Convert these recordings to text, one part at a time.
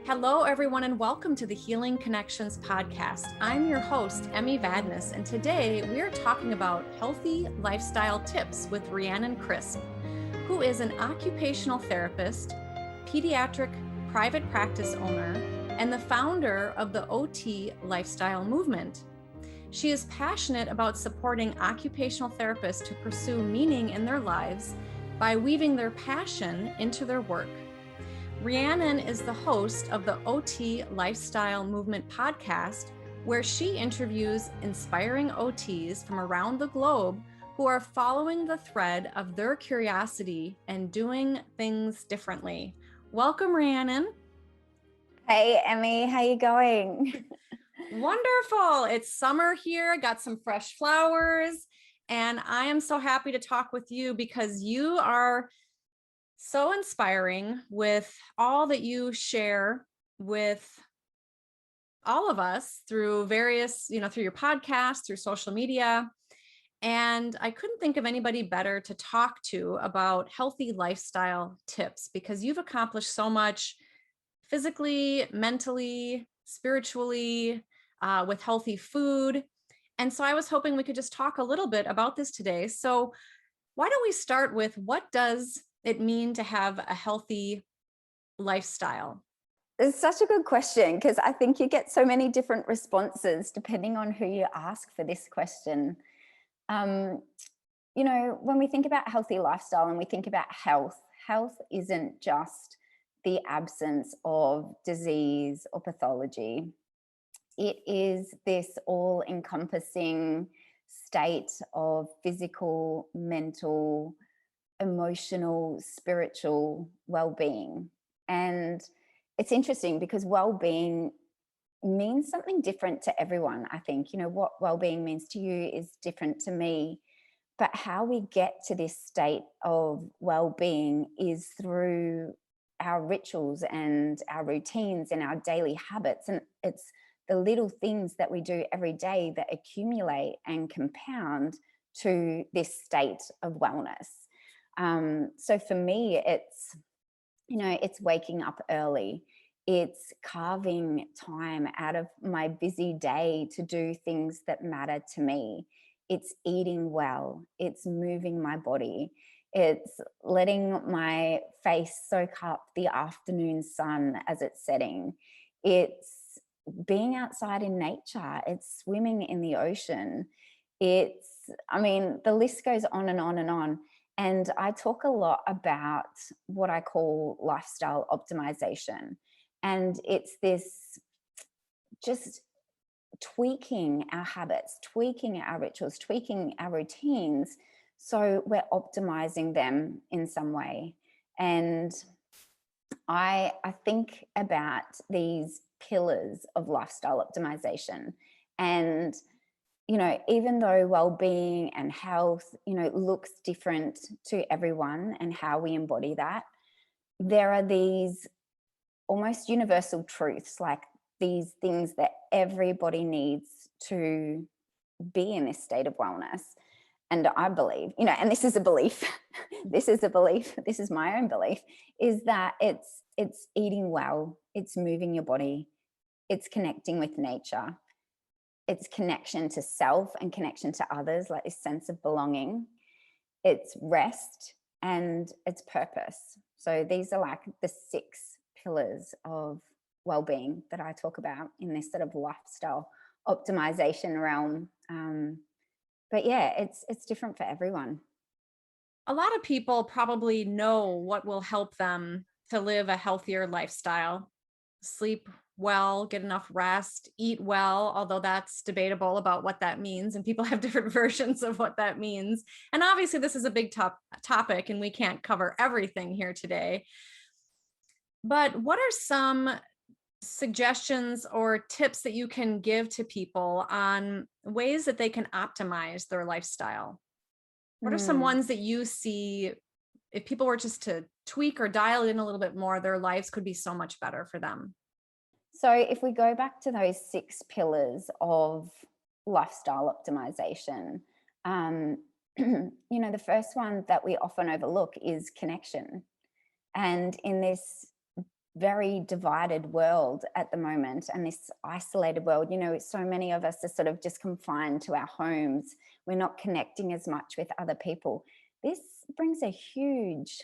Hello, everyone, and welcome to the Healing Connections podcast. I'm your host, Emmy Vadnais, and today we are talking about healthy lifestyle tips with Rhiannon Crispe, who is an occupational therapist, pediatric private practice owner, and the founder of the OT lifestyle movement. She is passionate about supporting occupational therapists to pursue meaning in their lives by weaving their passion into their work. Rhiannon is the host of the OT Lifestyle Movement podcast, where she interviews inspiring OTs from around the globe who are following the thread of their curiosity and doing things differently. Welcome, Rhiannon. Hey, Emmy, how you going? Wonderful. It's summer here. Got some fresh flowers, and I am so happy to talk with you because you are so inspiring with all that you share with all of us through various, through your podcast, through social media. And I couldn't think of anybody better to talk to about healthy lifestyle tips because you've accomplished so much physically, mentally, spiritually, with healthy food. And so I was hoping we could just talk a little bit about this today. So why don't we start with, what does it mean to have a healthy lifestyle? It's such a good question because I think you get so many different responses depending on who you ask for this question. When we think about healthy lifestyle and we think about health isn't just the absence of disease or pathology. It is this all-encompassing state of physical, mental, emotional, spiritual well-being. And it's interesting because well-being means something different to everyone. I think, what well-being means to you is different to me, but how we get to this state of well-being is through our rituals and our routines and our daily habits. And it's the little things that we do every day that accumulate and compound to this state of wellness. So for me, it's waking up early. It's carving time out of my busy day to do things that matter to me. It's eating well. It's moving my body. It's letting my face soak up the afternoon sun as it's setting. It's being outside in nature. It's swimming in the ocean. The list goes on and on and on. And I talk a lot about what I call lifestyle optimization. And it's this just tweaking our habits, tweaking our rituals, tweaking our routines, so we're optimizing them in some way. And I think about these pillars of lifestyle optimization. And even though well-being and health, looks different to everyone and how we embody that, there are these almost universal truths, like these things that everybody needs to be in this state of wellness. And I believe, and this is a belief, this is my own belief, is that it's eating well, it's moving your body, it's connecting with nature, it's connection to self and connection to others, like this sense of belonging. It's rest and it's purpose. So these are like the 6 pillars of well-being that I talk about in this sort of lifestyle optimization realm. But yeah, it's different for everyone. A lot of people probably know what will help them to live a healthier lifestyle: sleep well, get enough rest, eat well, although that's debatable about what that means. And people have different versions of what that means. And obviously this is a big topic and we can't cover everything here today. But what are some suggestions or tips that you can give to people on ways that they can optimize their lifestyle? What are some ones that you see, if people were just to tweak or dial in a little bit more, their lives could be so much better for them? So if we go back to those 6 pillars of lifestyle optimization, the first one that we often overlook is connection. And in this very divided world at the moment, and this isolated world. So many of us are sort of just confined to our homes. We're not connecting as much with other people. This brings a huge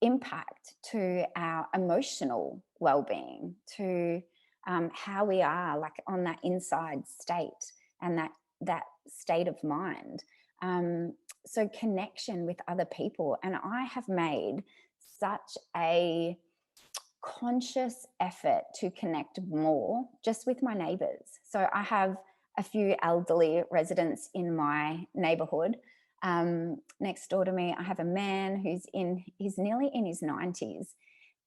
impact to our emotional well-being, to how we are, like, on that inside state and that state of mind. So connection with other people. And I have made such a conscious effort to connect more just with my neighbors. So I have a few elderly residents in my neighborhood. Next door to me, I have a man he's nearly in his 90s.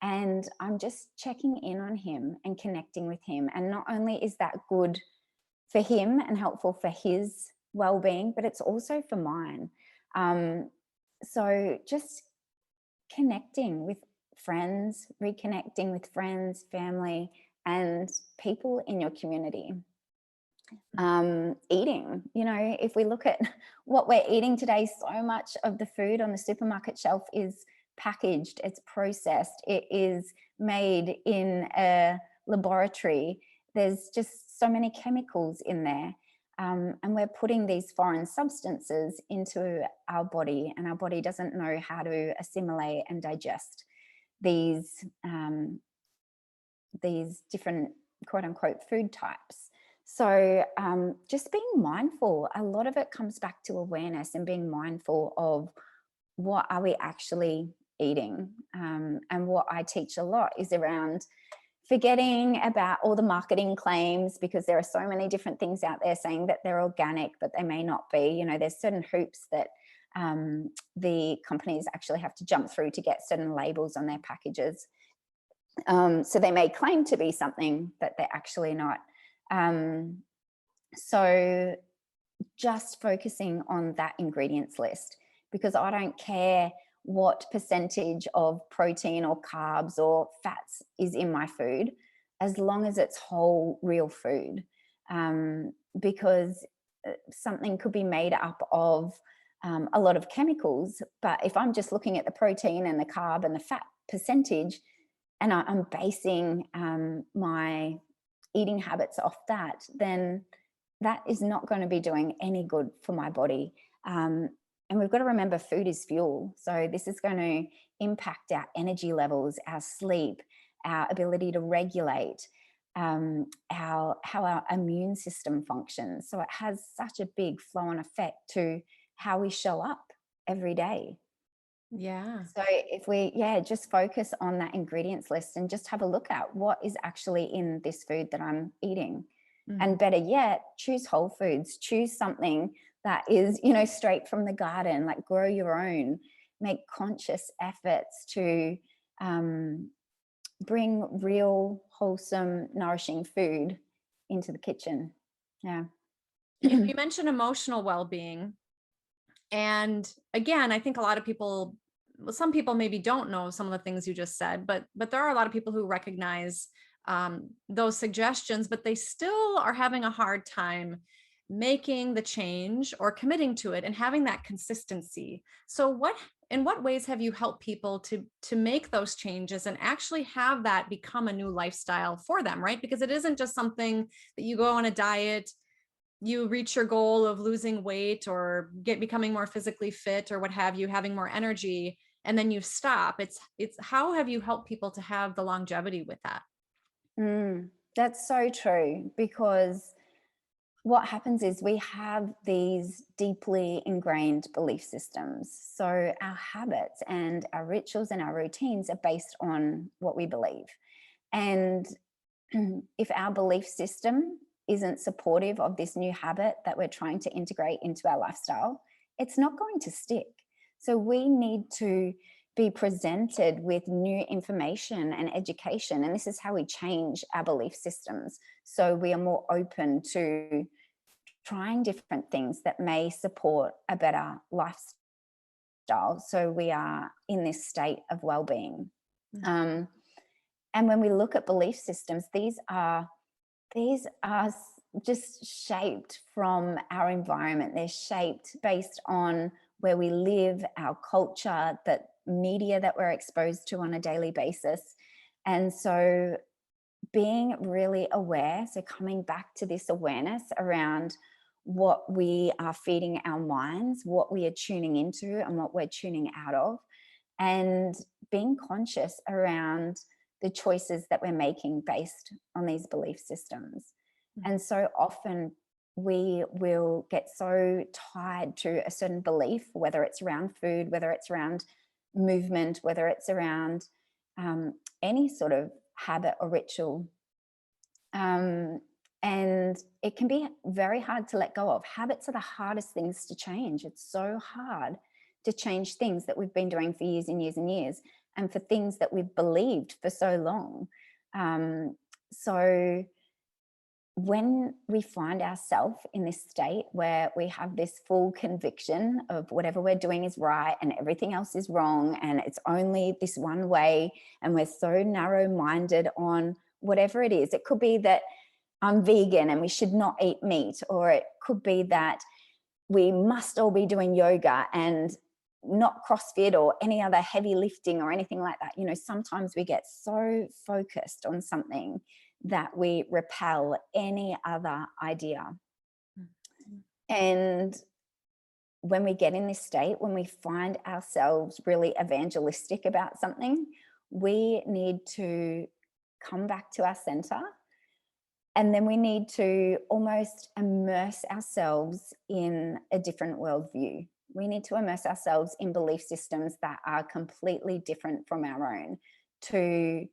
And I'm just checking in on him and connecting with him. And not only is that good for him and helpful for his well-being, but it's also for mine. So just connecting with friends, reconnecting with friends, family, and people in your community. Eating, if we look at what we're eating today, so much of the food on the supermarket shelf is packaged, it's processed, it is made in a laboratory. There's just so many chemicals in there. And we're putting these foreign substances into our body, and our body doesn't know how to assimilate and digest these different quote unquote food types. So just being mindful, a lot of it comes back to awareness and being mindful of what are we actually eating. And what I teach a lot is around forgetting about all the marketing claims, because there are so many different things out there saying that they're organic, but they may not be. There's certain hoops that the companies actually have to jump through to get certain labels on their packages. So they may claim to be something that they're actually not. So just focusing on that ingredients list, because I don't care what percentage of protein or carbs or fats is in my food, as long as it's whole, real food. Because something could be made up of a lot of chemicals, but if I'm just looking at the protein and the carb and the fat percentage, and I'm basing my eating habits off that, then that is not going to be doing any good for my body. And we've got to remember, food is fuel. So this is going to impact our energy levels, our sleep, our ability to regulate, how our immune system functions. So it has such a big flow-on effect to how we show up every day. Yeah. So if we, just focus on that ingredients list and just have a look at what is actually in this food that I'm eating. Mm-hmm. And better yet, choose whole foods, choose something that is, straight from the garden, like grow your own, make conscious efforts to bring real, wholesome, nourishing food into the kitchen. Yeah. You mentioned emotional well-being. And again, I think a lot of people, some people maybe don't know some of the things you just said, but there are a lot of people who recognize those suggestions, but they still are having a hard time making the change or committing to it and having that consistency. So in what ways have you helped people to make those changes and actually have that become a new lifestyle for them, right? Because it isn't just something that you go on a diet, you reach your goal of losing weight or becoming more physically fit or what have you, having more energy, and then you stop. It's how have you helped people to have the longevity with that? That's so true, because what happens is we have these deeply ingrained belief systems. So our habits and our rituals and our routines are based on what we believe. And if our belief system isn't supportive of this new habit that we're trying to integrate into our lifestyle, it's not going to stick. So we need to be presented with new information and education. And this is how we change our belief systems. So we are more open to trying different things that may support a better lifestyle. So we are in this state of well-being. Mm-hmm. And when we look at belief systems, these are just shaped from our environment. They're shaped based on where we live, our culture, that media that we're exposed to on a daily basis. And so being really aware, so coming back to this awareness around what we are feeding our minds, what we are tuning into and what we're tuning out of, and being conscious around the choices that we're making based on these belief systems. And so often we will get so tied to a certain belief, whether it's around food, whether it's around movement, whether it's around any sort of habit or ritual. And it can be very hard to let go of. Habits are the hardest things to change. It's so hard to change things that we've been doing for years and years and years, and for things that we've believed for so long. So when we find ourselves in this state where we have this full conviction of whatever we're doing is right and everything else is wrong, and it's only this one way, and we're so narrow-minded on whatever it is, it could be that I'm vegan and we should not eat meat, or it could be that we must all be doing yoga and not CrossFit or any other heavy lifting or anything like that. You know, sometimes we get so focused on something that we repel any other idea. And when we get in this state, when we find ourselves really evangelistic about something, we need to come back to our center. And then we need to almost immerse ourselves in a different worldview. We need to immerse ourselves in belief systems that are completely different from our own, to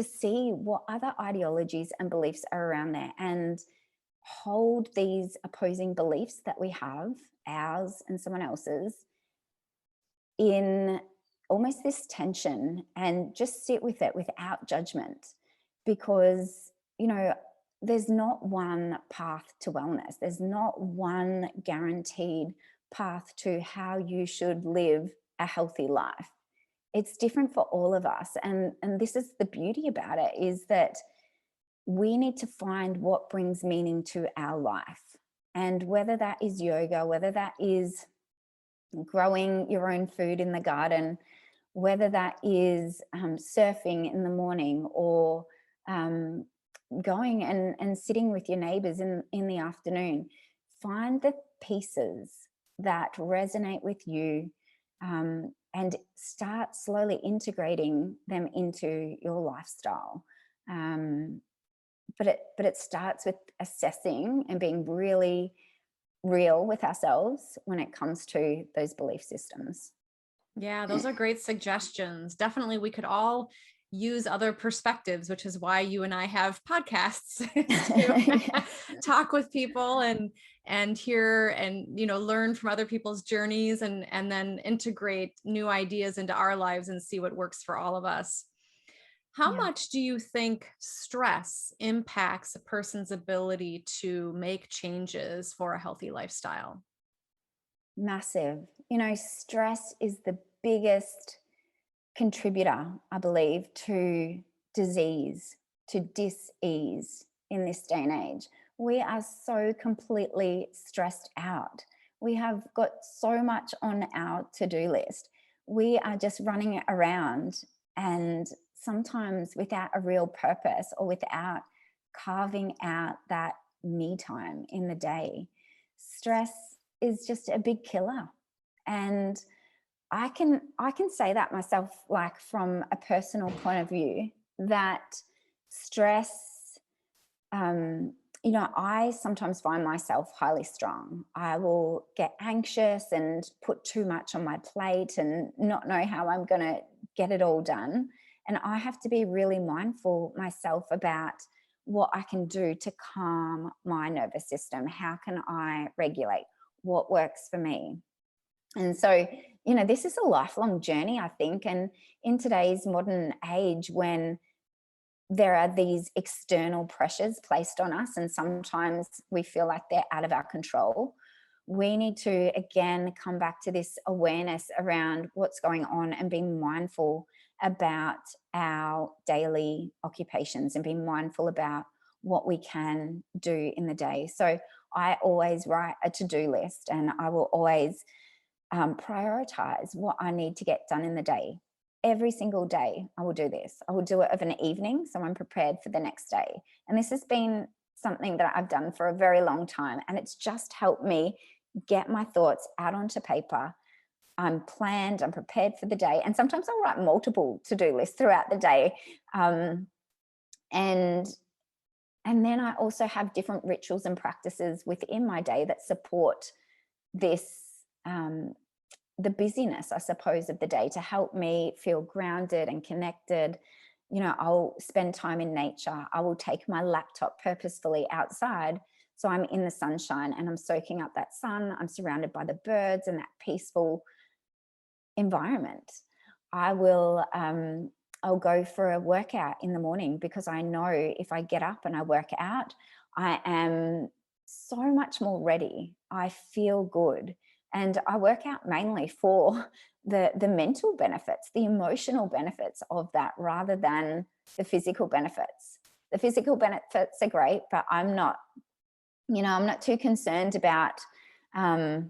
see what other ideologies and beliefs are around there, and hold these opposing beliefs that we have, ours and someone else's, in almost this tension, and just sit with it without judgment. Because, you know, there's not one path to wellness. There's not one guaranteed path to how you should live a healthy life. It's different for all of us. And this is the beauty about it, is that we need to find what brings meaning to our life. And whether that is yoga, whether that is growing your own food in the garden, whether that is surfing in the morning, or going and sitting with your neighbors in the afternoon, find the pieces that resonate with you, and start slowly integrating them into your lifestyle. But it starts with assessing and being really real with ourselves when it comes to those belief systems. Yeah, those are great suggestions. Definitely, we could all use other perspectives, which is why you and I have podcasts to talk with people and hear and, you know, learn from other people's journeys, and then integrate new ideas into our lives and see what works for all of us. How much do you think stress impacts a person's ability to make changes for a healthy lifestyle? Massive. You know, stress is the biggest contributor, I believe, to disease, to dis-ease in this day and age. We are so completely stressed out. We have got so much on our to-do list. We are just running around, and sometimes without a real purpose, or without carving out that me time in the day. Stress is just a big killer. And I can say that myself, like from a personal point of view, that stress, you know, I sometimes find myself highly strung. I will get anxious and put too much on my plate and not know how I'm going to get it all done. And I have to be really mindful myself about what I can do to calm my nervous system. How can I regulate? What works for me? And so, you know, this is a lifelong journey, I think. And in today's modern age, when there are these external pressures placed on us, and sometimes we feel like they're out of our control, we need to, again, come back to this awareness around what's going on, and being mindful about our daily occupations, and being mindful about what we can do in the day. So I always write a to-do list, and I will always prioritize what I need to get done in the day. Every single day, I will do this. I will do it of an evening, so I'm prepared for the next day. And this has been something that I've done for a very long time, and it's just helped me get my thoughts out onto paper. I'm planned, I'm prepared for the day. And sometimes I'll write multiple to-do lists throughout the day. And then I also have different rituals and practices within my day that support this, the busyness, I suppose, of the day, to help me feel grounded and connected. You know, I'll spend time in nature. I will take my laptop purposefully outside, so I'm in the sunshine and I'm soaking up that sun. I'm surrounded by the birds and that peaceful environment. I'll go for a workout in the morning, because I know if I get up and I work out, I am so much more ready. I feel good. And I work out mainly for the mental benefits, the emotional benefits of that, rather than the physical benefits. The physical benefits are great, but I'm not too concerned about, I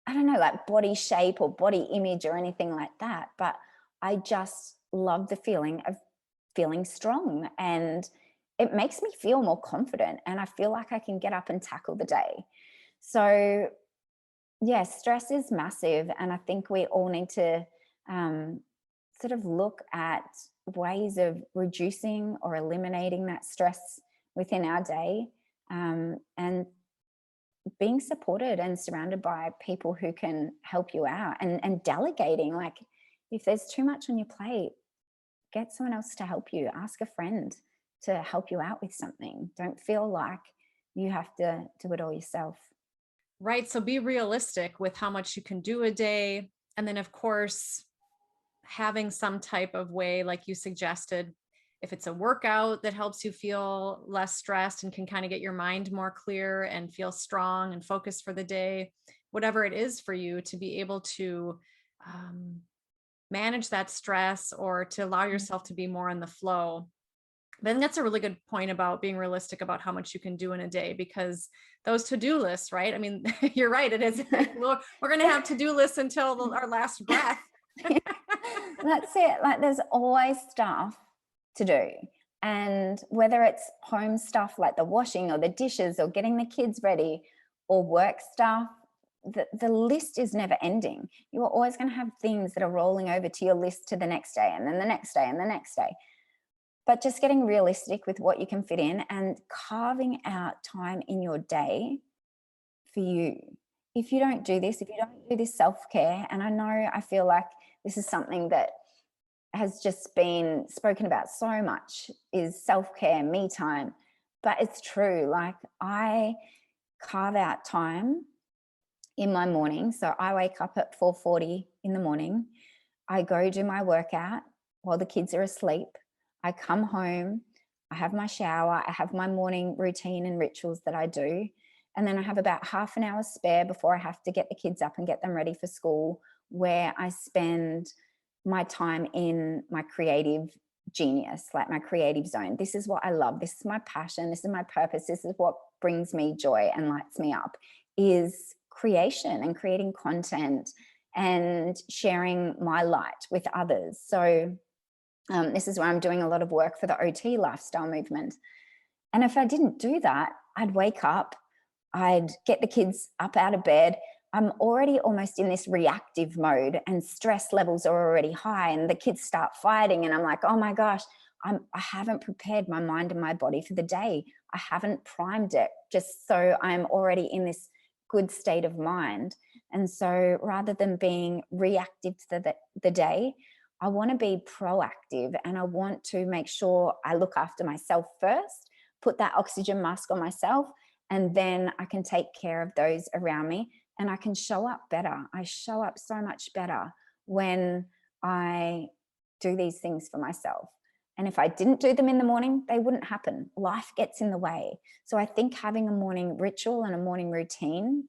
don't know, like body shape or body image or anything like that. But I just love the feeling of feeling strong, and it makes me feel more confident, and I feel like I can get up and tackle the day. So yes, stress is massive. And I think we all need to sort of look at ways of reducing or eliminating that stress within our day, and being supported and surrounded by people who can help you out, and delegating. Like, if there's too much on your plate, get someone else to help you. Ask a friend to help you out with something. Don't feel like you have to do it all yourself. Right. So be realistic with how much you can do a day. And then, of course, having some type of way, like you suggested, if it's a workout that helps you feel less stressed and can kind of get your mind more clear and feel strong and focused for the day, whatever it is for you, to be able to manage that stress, or to allow yourself to be more in the flow. Then that's a really good point about being realistic about how much you can do in a day, because those to-do lists, right? I mean, you're right. It is. We're going to have to-do lists until our last breath. That's it. Like, there's always stuff to do. And whether it's home stuff like the washing or the dishes or getting the kids ready, or work stuff, the list is never ending. You are always going to have things that are rolling over to your list to the next day, and then the next day and the next day. But just getting realistic with what you can fit in, and carving out time in your day for you. If you don't do this self-care, and I feel like this is something that has just been spoken about so much, is self-care, me time. But it's true. Like, I carve out time in my morning. So I wake up at 4:40 in the morning. I go do my workout while the kids are asleep. I come home, I have my shower, I have my morning routine and rituals that I do. And then I have about half an hour spare before I have to get the kids up and get them ready for school, where I spend my time in my creative genius, like my creative zone. This is what I love. This is my passion. This is my purpose. This is what brings me joy and lights me up, is creation and creating content and sharing my light with others. So this is where I'm doing a lot of work for the OT lifestyle movement. And if I didn't do that, I'd wake up, I'd get the kids up out of bed. I'm already almost in this reactive mode, and stress levels are already high, and the kids start fighting. And I'm like, oh my gosh, I haven't prepared my mind and my body for the day. I haven't primed it, just so I'm already in this good state of mind. And so rather than being reactive to the day, I want to be proactive, and I want to make sure I look after myself first, put that oxygen mask on myself, and then I can take care of those around me, and I can show up better. I show up so much better when I do these things for myself. And if I didn't do them in the morning, they wouldn't happen. Life gets in the way. So I think having a morning ritual and a morning routine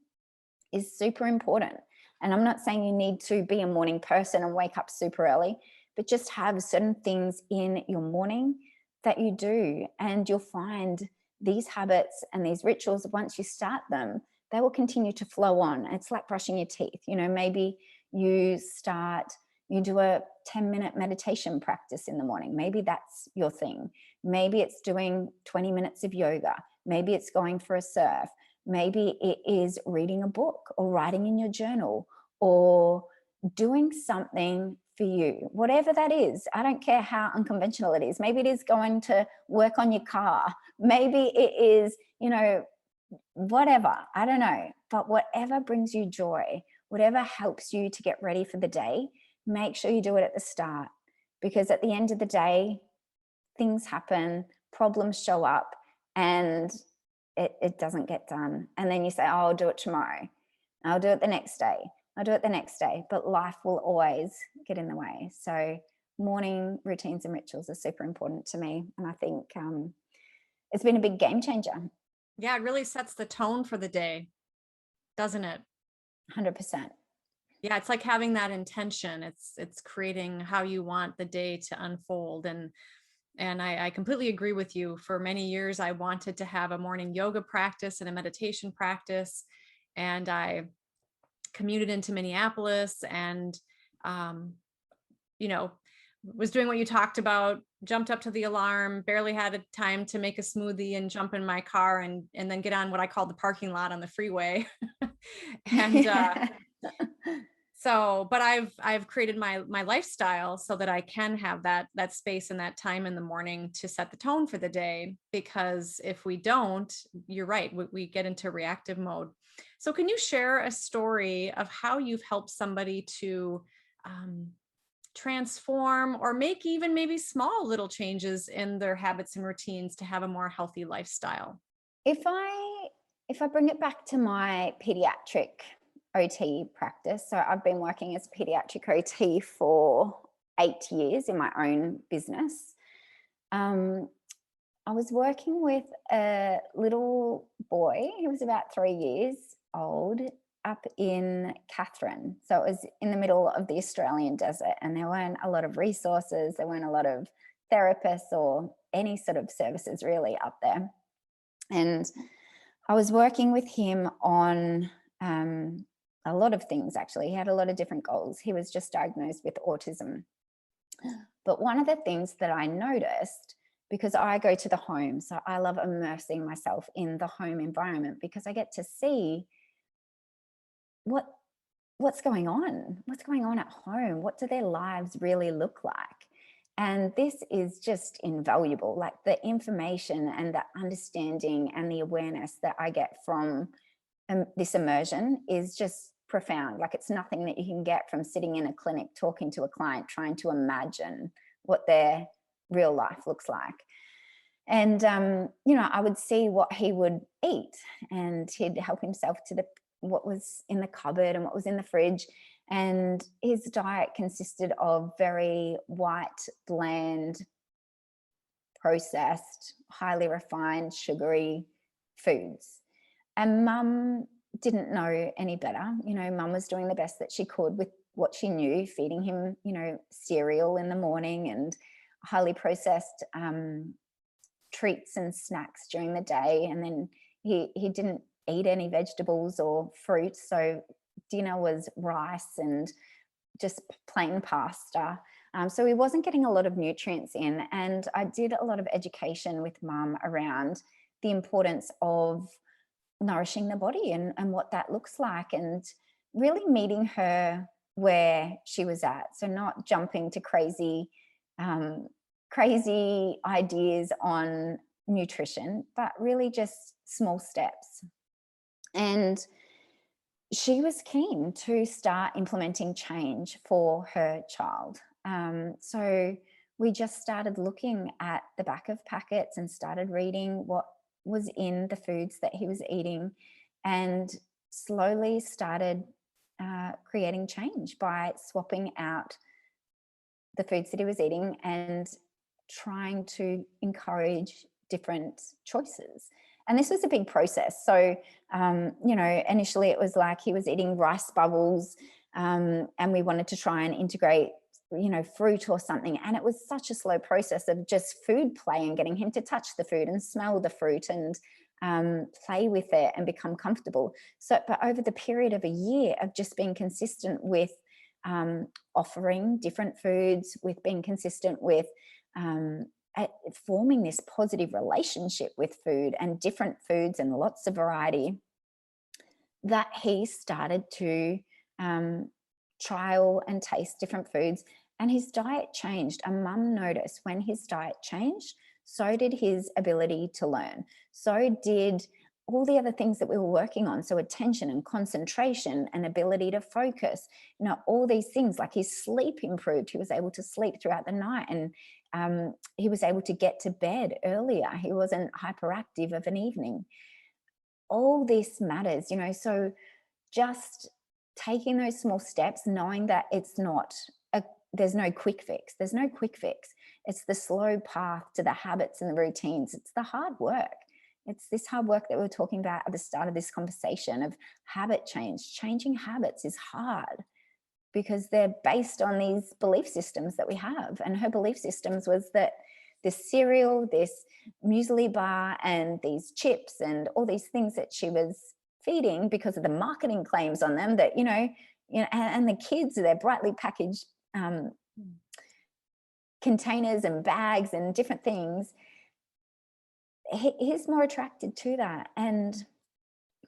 is super important. And I'm not saying you need to be a morning person and wake up super early, but just have certain things in your morning that you do. And you'll find these habits and these rituals, once you start them, they will continue to flow on. It's like brushing your teeth. Maybe you do a 10-minute meditation practice in the morning. Maybe that's your thing. Maybe it's doing 20 minutes of yoga. Maybe it's going for a surf. Maybe it is reading a book or writing in your journal or doing something for you, whatever that is. I don't care how unconventional it is. Maybe it is going to work on your car. Maybe it is, whatever, I don't know. But whatever brings you joy, whatever helps you to get ready for the day, make sure you do it at the start, because at the end of the day, things happen, problems show up, and it doesn't get done. And then you say, oh, I'll do it tomorrow. I'll do it the next day. I'll do it the next day. But life will always get in the way. So morning routines and rituals are super important to me. And I think it's been a big game changer. Yeah, it really sets the tone for the day, doesn't it? 100%. Yeah, it's like having that intention. It's creating how you want the day to unfold. And I completely agree with you. For many years, I wanted to have a morning yoga practice and a meditation practice. And I commuted into Minneapolis and, was doing what you talked about, jumped up to the alarm, barely had time to make a smoothie and jump in my car and then get on what I call the parking lot on the freeway. And but I've created my lifestyle so that I can have that space and that time in the morning to set the tone for the day. Because if we don't, you're right, we get into reactive mode. So can you share a story of how you've helped somebody to transform or make even maybe small little changes in their habits and routines to have a more healthy lifestyle? If I bring it back to my pediatric OT practice, so I've been working as a pediatric OT for 8 years in my own business. I was working with a little boy. He was about 3 years old, up in Catherine. So it was in the middle of the Australian desert, and there weren't a lot of resources. There weren't a lot of therapists or any sort of services really up there. And I was working with him on a lot of things, actually. He had a lot of different goals. He was just diagnosed with autism. But one of the things that I noticed, because I go to the home, so I love immersing myself in the home environment, because I get to see what's going on at home. What do their lives really look like? And this is just invaluable. Like, the information and the understanding and the awareness that I get from this immersion is just profound. Like, it's nothing that you can get from sitting in a clinic talking to a client trying to imagine what their real life looks like. And I would see what he would eat, and he'd help himself to what was in the cupboard and what was in the fridge. And his diet consisted of very white, bland, processed, highly refined, sugary foods. And Mum didn't know any better. Mum was doing the best that she could with what she knew, feeding him, cereal in the morning and highly processed treats and snacks during the day. And then he didn't eat any vegetables or fruit. So dinner was rice and just plain pasta. So he wasn't getting a lot of nutrients in. And I did a lot of education with Mum around the importance of nourishing the body and what that looks like, and really meeting her where she was at. So not jumping to crazy ideas on nutrition, but really just small steps. And she was keen to start implementing change for her child. So we just started looking at the back of packets and started reading what was in the foods that he was eating, and slowly started creating change by swapping out the foods that he was eating and trying to encourage different choices. And this was a big process. So, initially it was like he was eating rice bubbles, and we wanted to try and integrate, fruit or something. And it was such a slow process of just food play and getting him to touch the food and smell the fruit and play with it and become comfortable. So, but over the period of a year of just being consistent with offering different foods, with being consistent with forming this positive relationship with food and different foods and lots of variety, that he started to trial and taste different foods, and his diet changed. A mum noticed when his diet changed, so did his ability to learn. So did all the other things that we were working on. So attention and concentration and ability to focus, all these things, like his sleep improved. He was able to sleep throughout the night, and he was able to get to bed earlier. He wasn't hyperactive of an evening. All this matters, so just taking those small steps, knowing that there's no quick fix. There's no quick fix. It's the slow path to the habits and the routines. It's the hard work. It's this hard work that we were talking about at the start of this conversation of habit change. Changing habits is hard because they're based on these belief systems that we have. And her belief systems was that this cereal, this muesli bar, and these chips and all these things that she was feeding because of the marketing claims on them that, and the kids, they're brightly packaged containers and bags and different things. He's more attracted to that, and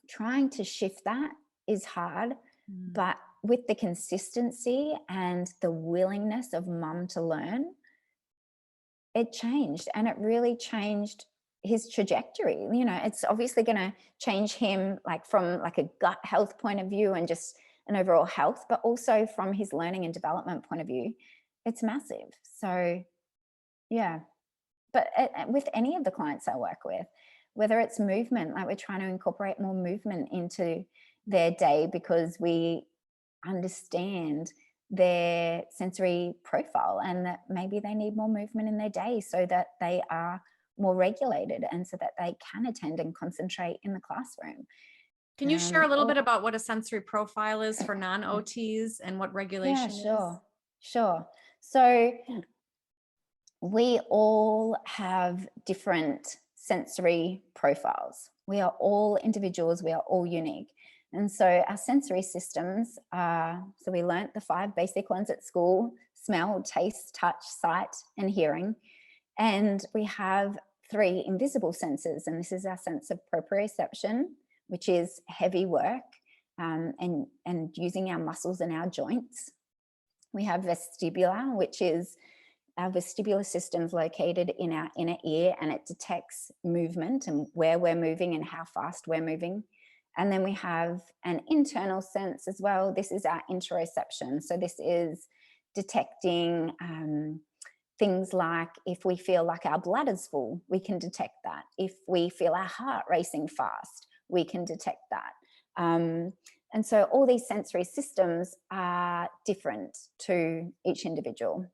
trying to shift that is hard, but with the consistency and the willingness of mum to learn, it changed, and it really changed his trajectory. It's obviously going to change him, like from like a gut health point of view and just an overall health, but also from his learning and development point of view, it's massive. So yeah. But with any of the clients I work with, whether it's movement, like we're trying to incorporate more movement into their day because we understand their sensory profile and that maybe they need more movement in their day so that they are more regulated and so that they can attend and concentrate in the classroom. Can you share a little bit about what a sensory profile is for non-OTs and what regulation is? Sure. So we all have different sensory profiles. We are all individuals. We are all unique. And so our sensory systems are, so we learnt the 5 basic ones at school: smell, taste, touch, sight, and hearing. And we have 3 invisible senses. And this is our sense of proprioception, which is heavy work and using our muscles and our joints. We have vestibular, which is our vestibular system's located in our inner ear, and it detects movement and where we're moving and how fast we're moving. And then we have an internal sense as well. This is our interoception. So this is detecting things like if we feel like our bladder's full, we can detect that. If we feel our heart racing fast, we can detect that. And so all these sensory systems are different to each individual.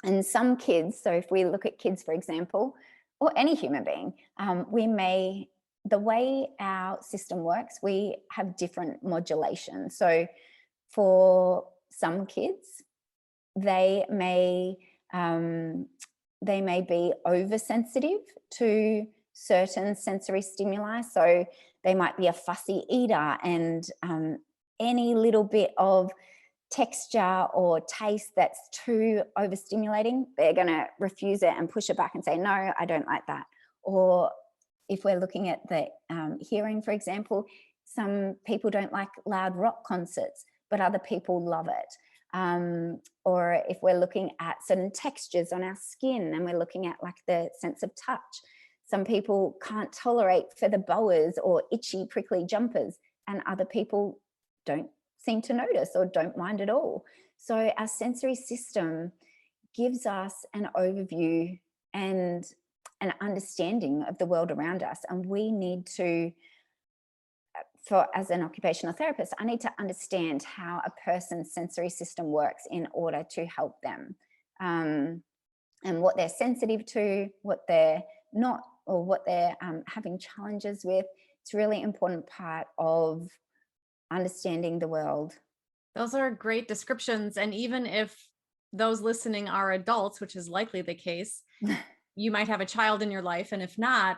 And some kids, so if we look at kids, for example, or any human being, the way our system works, we have different modulation. So for some kids, they may be oversensitive to certain sensory stimuli. So they might be a fussy eater, and any little bit of texture or taste that's too overstimulating, they're going to refuse it and push it back and say, no, I don't like that. Or if we're looking at the hearing, for example, some people don't like loud rock concerts, but other people love it. Or if we're looking at certain textures on our skin and we're looking at like the sense of touch, some people can't tolerate feather boas or itchy, prickly jumpers, and other people don't seem to notice or don't mind at all. So our sensory system gives us an overview and an understanding of the world around us. And we need to, as an occupational therapist, I need to understand how a person's sensory system works in order to help them, and what they're sensitive to, what they're not, or what they're having challenges with. It's a really important part of understanding the world. Those are great descriptions. And even if those listening are adults, which is likely the case, you might have a child in your life. And if not,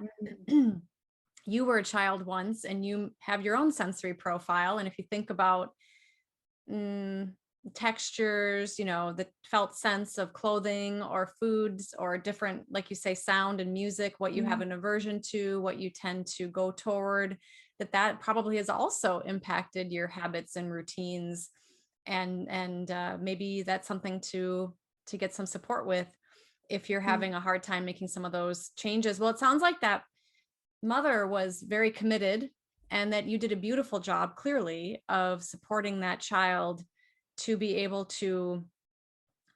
you were a child once and you have your own sensory profile. And if you think about textures, the felt sense of clothing or foods or different, like you say, sound and music, what you have an aversion to, what you tend to go toward, that probably has also impacted your habits and routines. And maybe that's something to get some support with if you're having a hard time making some of those changes. Well, it sounds like that mother was very committed and that you did a beautiful job, clearly, of supporting that child to be able to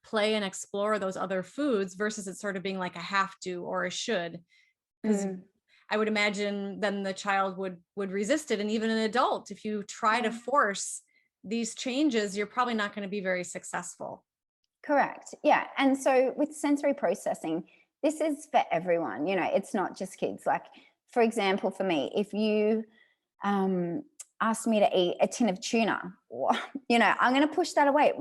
play and explore those other foods versus it sort of being like a have to or a should. Because I would imagine then the child would resist it. And even an adult, if you try to force these changes, you're probably not going to be very successful. Correct. Yeah. And so with sensory processing, this is for everyone, it's not just kids. Like, for example, for me, if you asked me to eat a tin of tuna, I'm going to push that away.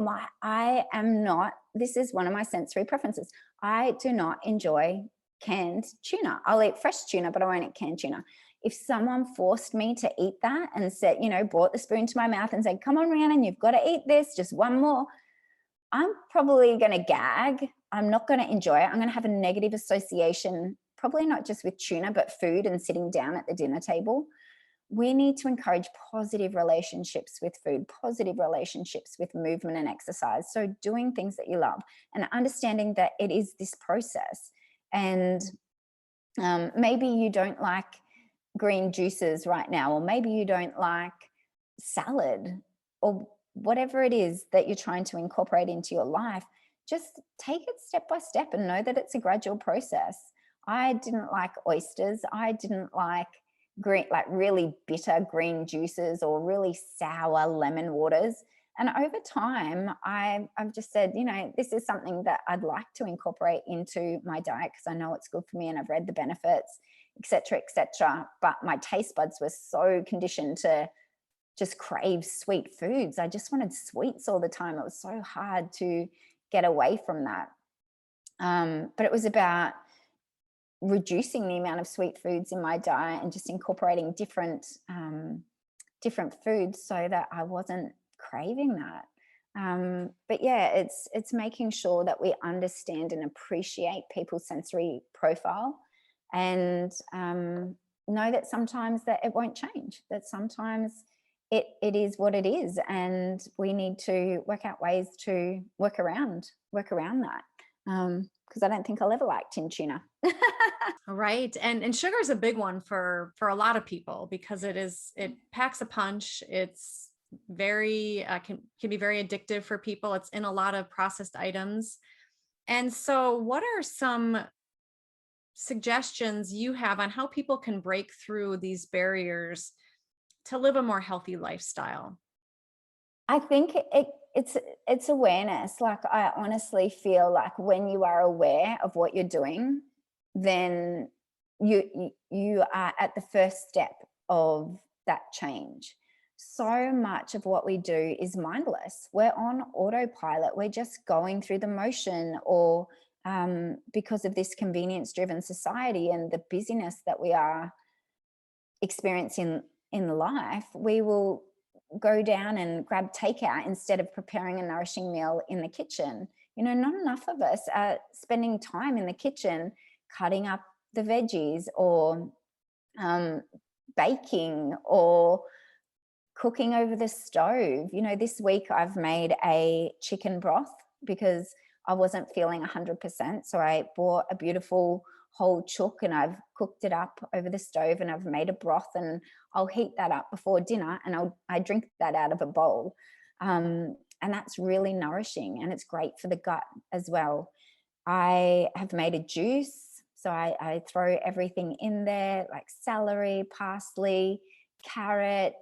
This is one of my sensory preferences. I do not enjoy canned tuna. I'll eat fresh tuna, but I won't eat canned tuna. If someone forced me to eat that and said, brought the spoon to my mouth and said, come on, Rhiannon, you've got to eat this, just one more, I'm probably going to gag. I'm not going to enjoy it. I'm going to have a negative association, probably not just with tuna, but food and sitting down at the dinner table. We need to encourage positive relationships with food, positive relationships with movement and exercise. So doing things that you love and understanding that it is this process. And maybe you don't like green juices right now, or maybe you don't like salad, or whatever it is that you're trying to incorporate into your life. Just take it step by step and know that it's a gradual process. I didn't like oysters. I didn't like really bitter green juices or really sour lemon waters. And over time, I've just said, this is something that I'd like to incorporate into my diet because I know it's good for me and I've read the benefits, et cetera, et cetera. But my taste buds were so conditioned to just crave sweet foods. I just wanted sweets all the time. It was so hard to get away from that. But it was about reducing the amount of sweet foods in my diet and just incorporating different foods so that I wasn't craving that. But yeah, it's making sure that we understand and appreciate people's sensory profile, and know that sometimes that it won't change, that sometimes it is what it is, and we need to work out ways to work around that. Because I don't think I'll ever like tin tuna. Right. And sugar is a big one for a lot of people because it packs a punch. It's very, can be very addictive for people. It's in a lot of processed items. And so what are some suggestions you have on how people can break through these barriers to live a more healthy lifestyle? I think it's awareness. Like, I honestly feel like when you are aware of what you're doing, then you are at the first step of that change. So much of what we do is mindless. We're on autopilot. We're just going through the motion, or because of this convenience-driven society and the busyness that we are experiencing in life, we will go down and grab takeout instead of preparing a nourishing meal in the kitchen. Not enough of us are spending time in the kitchen cutting up the veggies, or baking, or cooking over the stove. This week I've made a chicken broth because I wasn't feeling 100%. So I bought a beautiful whole chook and I've cooked it up over the stove, and I've made a broth, and I'll heat that up before dinner, and I drink that out of a bowl. And that's really nourishing, and it's great for the gut as well. I have made a juice. So I throw everything in there, like celery, parsley, carrot,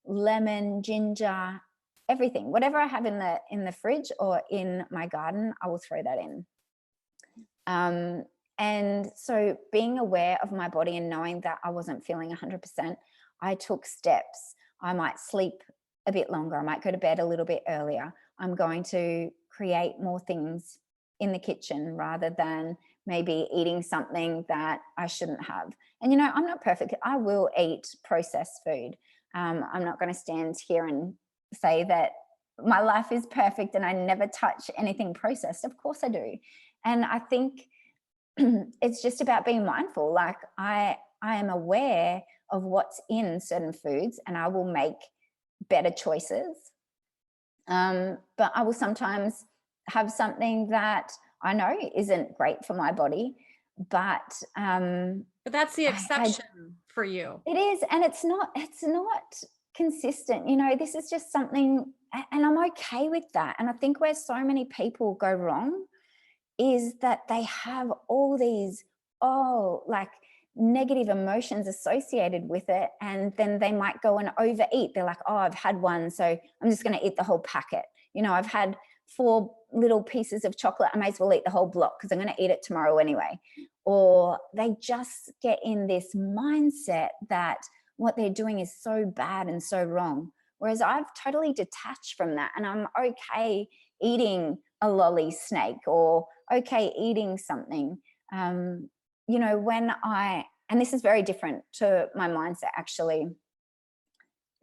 lemon, ginger, everything. Whatever I have in the fridge or in my garden, I will throw that in. And so being aware of my body and knowing that I wasn't feeling 100%, I took steps. I might sleep a bit longer. I might go to bed a little bit earlier. I'm going to create more things in the kitchen rather than maybe eating something that I shouldn't have. And, you know, I'm not perfect. I will eat processed food. I'm not going to stand here and say that my life is perfect and I never touch anything processed. Of course I do. And I think it's just about being mindful. Like I am aware of what's in certain foods and I will make better choices. But I will sometimes have something that I know isn't great for my body, but that's the exception for you. It is, and it's not consistent. You know, this is just something, and I'm okay with that. And I think where so many people go wrong is that they have all these like negative emotions associated with it, and then they might go and overeat. They're like, oh, I've had one, so I'm just going to eat the whole packet. You know, I've had 4 little pieces of chocolate, I may as well eat the whole block because I'm going to eat it tomorrow anyway. Or they just get in this mindset that what they're doing is so bad and so wrong. Whereas I've totally detached from that, and I'm okay eating a lolly snake or okay eating something. You know, and this is very different to my mindset actually,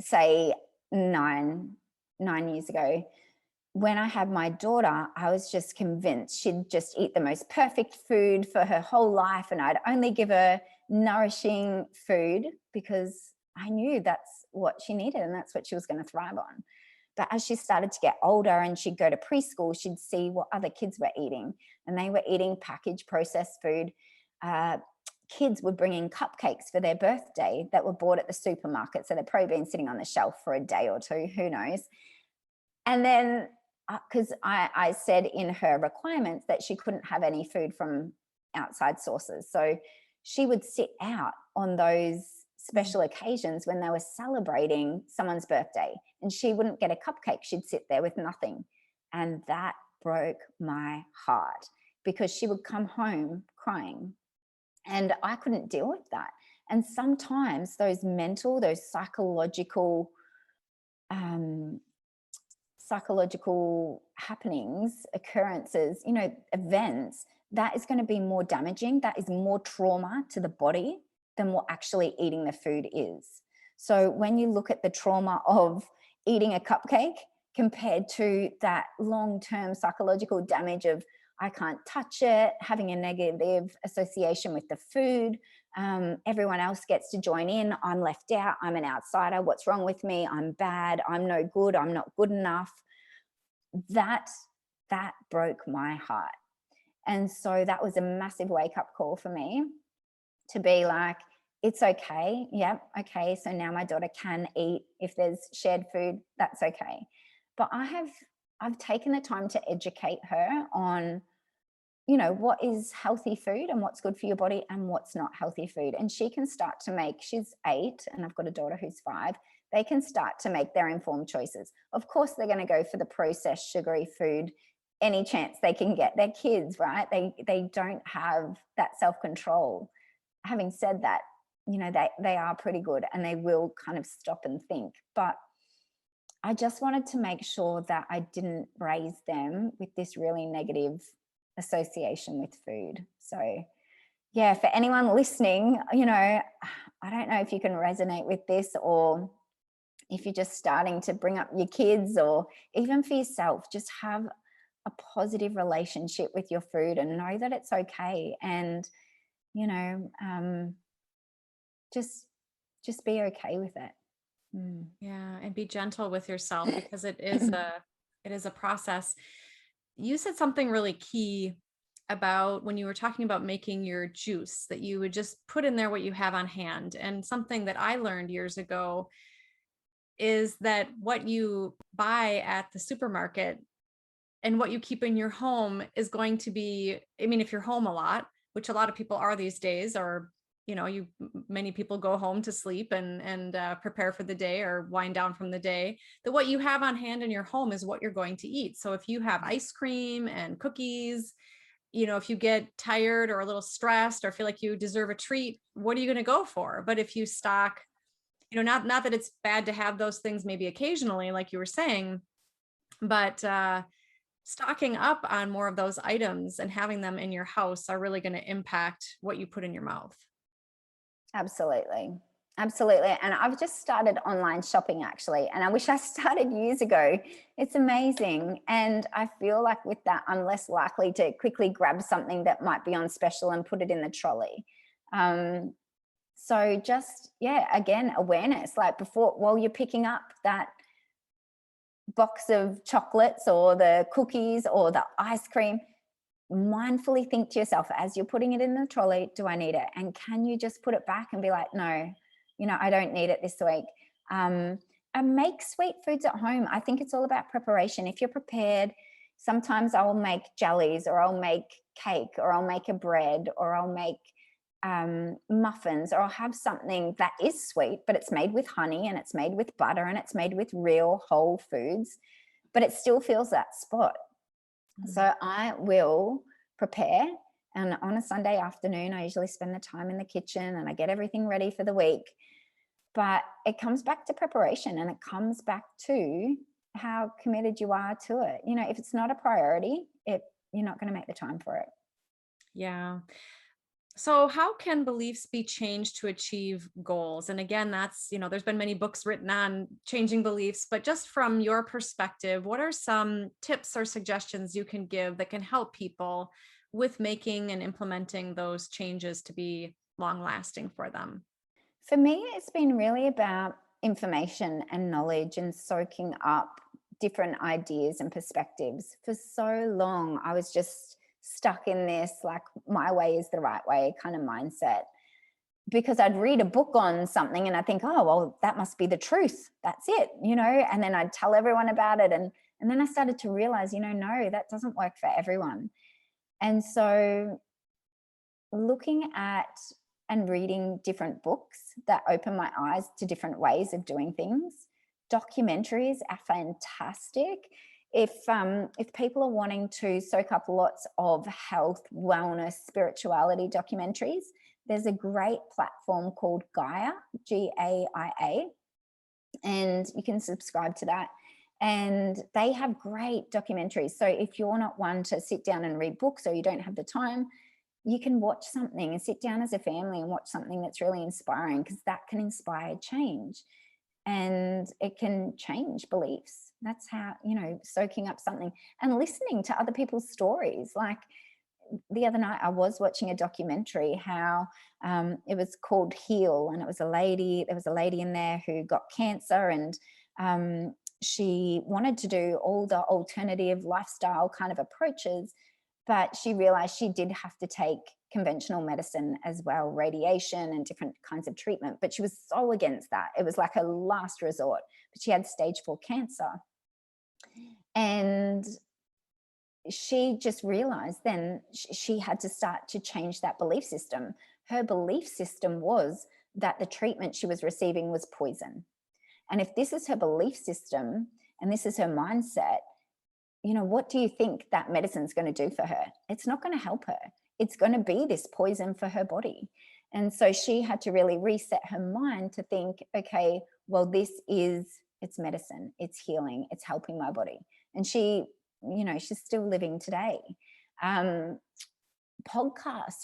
say 9 years ago. When I had my daughter, I was just convinced she'd just eat the most perfect food for her whole life, and I'd only give her nourishing food because I knew that's what she needed and that's what she was going to thrive on. But as she started to get older and she'd go to preschool, she'd see what other kids were eating, and they were eating packaged processed food. Kids would bring in cupcakes for their birthday that were bought at the supermarket. So they've probably been sitting on the shelf for a day or two, who knows. And then because I said in her requirements that she couldn't have any food from outside sources. So she would sit out on those special occasions when they were celebrating someone's birthday, and she wouldn't get a cupcake. She'd sit there with nothing. And that broke my heart because she would come home crying, and I couldn't deal with that. And sometimes those psychological happenings, occurrences, you know, events, that is going to be more damaging. That is more trauma to the body than what actually eating the food is. So when you look at the trauma of eating a cupcake compared to that long-term psychological damage of I can't touch it, having a negative association with the food, everyone else gets to join in, I'm left out, I'm an outsider, what's wrong with me, I'm bad, I'm no good, I'm not good enough. That broke my heart. And so that was a massive wake-up call for me to be like, it's okay. Yeah, okay. So now my daughter can eat. If there's shared food, that's okay. But I've taken the time to educate her on, you know, what is healthy food and what's good for your body and what's not healthy food. And she can start to make, she's 8 and I've got a daughter who's 5. They can start to make their informed choices. Of course, they're going to go for the processed sugary food any chance they can get. They're kids, right? They don't have that self-control. Having said that, you know, they are pretty good and they will kind of stop and think. But I just wanted to make sure that I didn't raise them with this really negative association with food. So yeah, for anyone listening, you know, I don't know if you can resonate with this, or if you're just starting to bring up your kids, or even for yourself, just have a positive relationship with your food and know that it's okay. And, you know, just be okay with it. Yeah. And be gentle with yourself because it is a process. You said something really key about when you were talking about making your juice, that you would just put in there what you have on hand. And something that I learned years ago is that what you buy at the supermarket and what you keep in your home is going to be, I mean, if you're home a lot, which a lot of people are these days, or, you know, many people go home to sleep and prepare for the day or wind down from the day, that what you have on hand in your home is what you're going to eat. So if you have ice cream and cookies, you know, if you get tired or a little stressed or feel like you deserve a treat, what are you going to go for? But if you stock, you know, not that it's bad to have those things maybe occasionally, like you were saying, but stocking up on more of those items and having them in your house are really going to impact what you put in your mouth. Absolutely. Absolutely. And I've just started online shopping actually. And I wish I started years ago. It's amazing. And I feel like with that, I'm less likely to quickly grab something that might be on special and put it in the trolley. So just, yeah, again, awareness, like before, while you're picking up that box of chocolates or the cookies or the ice cream, mindfully think to yourself as you're putting it in the trolley, do I need it? And can you just put it back and be like, no, I don't need it this week. And make sweet foods at home. I think it's all about preparation. If you're prepared, sometimes I'll make jellies, or I'll make cake, or I'll make a bread, or I'll make muffins, or I'll have something that is sweet, but it's made with honey and it's made with butter and it's made with real whole foods, but it still fills that spot. So I will prepare, and on a Sunday afternoon, I usually spend the time in the kitchen and I get everything ready for the week. But it comes back to preparation, and it comes back to how committed you are to it. If it's not a priority, you're not going to make the time for it. Yeah. So how can beliefs be changed to achieve goals? And again, that's, there's been many books written on changing beliefs, but just from your perspective, what are some tips or suggestions you can give that can help people with making and implementing those changes to be long lasting for them? For me, it's been really about information and knowledge and soaking up different ideas and perspectives. For so long, I was just stuck in this, like, my way is the right way kind of mindset, because I'd read a book on something and I think, oh, well, that must be the truth. That's it, and then I'd tell everyone about it. And then I started to realize, no, that doesn't work for everyone. And so looking at and reading different books that open my eyes to different ways of doing things. Documentaries are fantastic. If people are wanting to soak up lots of health, wellness, spirituality documentaries, there's a great platform called Gaia, Gaia, and you can subscribe to that. And they have great documentaries. So if you're not one to sit down and read books, or you don't have the time, you can watch something and sit down as a family and watch something that's really inspiring, because that can inspire change and it can change beliefs. That's how, soaking up something and listening to other people's stories. Like the other night, I was watching a documentary, how it was called Heal, and there was a lady in there who got cancer, and she wanted to do all the alternative lifestyle kind of approaches, but she realized she did have to take conventional medicine as well, radiation and different kinds of treatment. But she was so against that. It was like a last resort. But she had stage 4 cancer. And she just realized then she had to start to change that belief system. Her belief system was that the treatment she was receiving was poison. And if this is her belief system and this is her mindset, what do you think that medicine's going to do for her? It's not going to help her. It's going to be this poison for her body. And so she had to really reset her mind to think, okay, well, it's medicine, it's healing, it's helping my body. And she's still living today. Podcasts